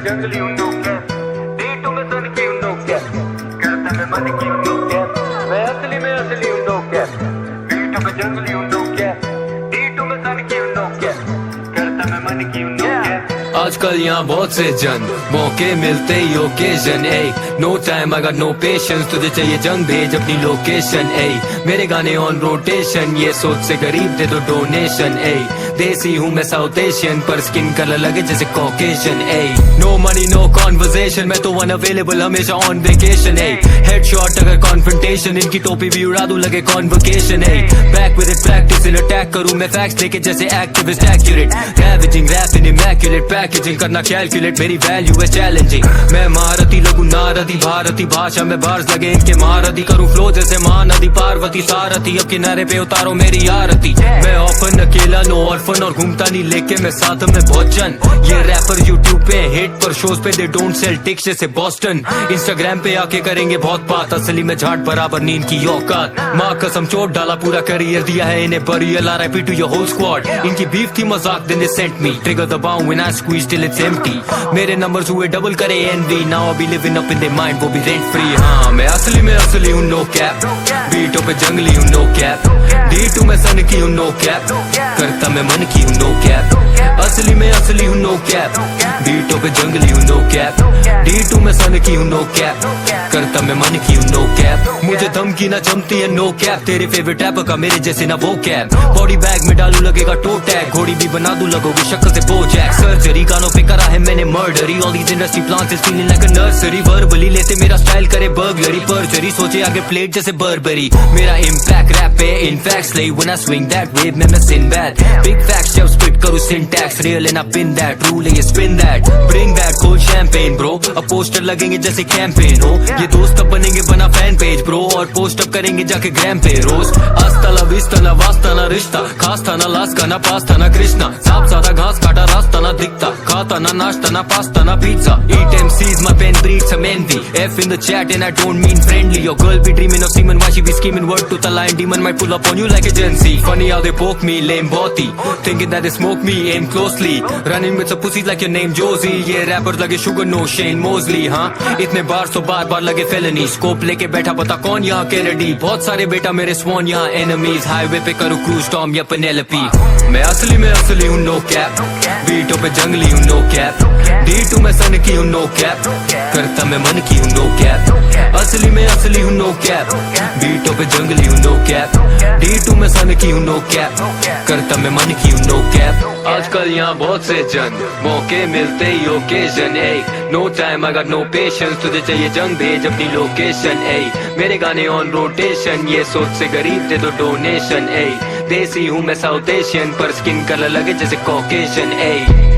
जंगली हूँ no cap, बीटों में सन की हूँ नो कैप, करता मैं मन की हूँ नो कैप, मैं असली हूँ नो कैप, बीटों में जंगली हूँ नो कैप, बीटों में सन की हूँ नो कैप, करता मैं मन की हूँ नो कैप। आजकल यहाँ बहुत से जन मौके मिलते ही occasion ay no time I got no patience, तुझे चाहिए जंग भेज अपनी लोकेशन ए मेरे गाने ऑन रोटेशन, ये सोच से गरीब दे दो डोनेशन ए देसी हूँ मैं साउथ एशियन पर स्किन कलर लगे जैसे Caucasian ay no money no conversation, मैं तो अनअवेलेबल हमेशा ऑन वेकेशन ए हेडशॉट अगर कॉन्फ्रंटेशन, इनकी टोपी भी उड़ा दूं लगे convocation ay back with it practice in attack करूं मैं फैक्ट्स लेके जैसे activist accurate ravaging rap in immaculate packaging करना कैलकुलेट मेरी वैल्यू है चैलेंजिंग, मैं महारथी लगूं नारदी भारती भाषा में बार्स लगे इनके महारथी करूं फ्लो जैसे महानदी पार्वती सारथी अब किनारे पे उतारो मेरी आरती, मैं ऑफन अकेला नो ऑर्फन और घूमता नहीं लेके मैं साथ में भोजन, ये रैपर यूट्यूब पे हिट पर शोज पे दे डोंट सेल टिक्स जैसे बॉस्टन, इंस्टाग्राम पे आके करेंगे बहुत बात असली में झाट बराबर नींद की औकात, माँ कसम चोट डाला पूरा करियर दिया है इन्हें burial RIP to your whole squad, इनकी बीफ थी मजाक then they sent me trigger दबाऊं when I squeeze till it's empty, मेरे नंबर्स हुए डबल करे envy now I be living up in their mind वो भी रेंट फ्री, हाँ मैं असली हूँ नो कैप, बीटों पे जंगली हूँ नो कैप, D2 में सन की हूँ नो कैप, करता मैं मन की हूँ नो कैप, असली हूँ नो कैप, बीटों पे जंगली हूँ नो कैप, D2 में सन की हूँ नो कैप, करता मैं मन की हूँ नो कैप, मुझे धमकी ना जमती है नो कैप, तेरे फेवरेट रैपर का मेरे जैसे ना वो कैप, बॉडी बैग में डालू लगेगा टो टैग, घोड़ी भी बना दूं लगोगे शक्ल से बोजैक, सर्जरी कानों पे करा है मैंने murdery, all these industry plants is feeling like a nursery, verbally लेते मेरा स्टाइल करे बर्गलरी, परजरी सोचे आगे प्लेट जैसे बर्बरी, मेरा इम्पैक्ट रैप पे in fact slay when I swing that wave में मैं Sinbad, big facts जब spit करूँ syntax real and I pin that rule है ये spin that, bring back cold champagne bro, अब पोस्टर लगेंगे जैसे कैंपेन हो, ये दोस्त अब बनेंगे बना फैन पेज ब्रो, और पोस्ट अप करेंगे जाके ग्राम पे रोज, आस्ता ला विस्ता ना वास्ता ना रिश्ता, खास था ना लास का ना पास्ता ना कृष्णा, सांप सादा घास काटा रास्ता ना दिखता, खाता ना नाश्ता ना पास्ता ना pizza, eat MCs my pen breeds some envy, F in the chat and I don't mean friendly, your girl be dreaming of semen why she be scheming, word to the line demon might pull up on you like agency, funny how they poke me lame boti, thinking that they smoke me aim closely, running with some pussies like your name Josie, ये rappers लगे sugar no Shane Mosley, हाँ इतने बार तो बार लगे felony, scope लेके बैठा पता कौन यहाँ Kennedy, बहुत सारे बेटा मेरे swan यहाँ enemies, highway पे करूँ cruise Tom या Penelope, मैं असली हूँ no cap, बीटों पे जंगली हूँ no cap, D2 में सन की हूँ no cap, करता मैं मन की हूँ no cap, असली हूँ no cap, बीटों पे जंगली हूँ no cap, D2 में सन की हूँ no cap, करता मैं मन की हूँ no cap, आजकल यहाँ बहुत से जन मौके मिलते ही occasion ay no time I got no patience, तुझे चाहिए जंग भेज अपनी लोकेशन ए मेरे गाने ऑन रोटेशन, ये सोच से गरीब दे दो डोनेशन ए देसी हूँ मैं साउथ एशियन पर स्किन कलर लगे जैसे कॉकेशन ए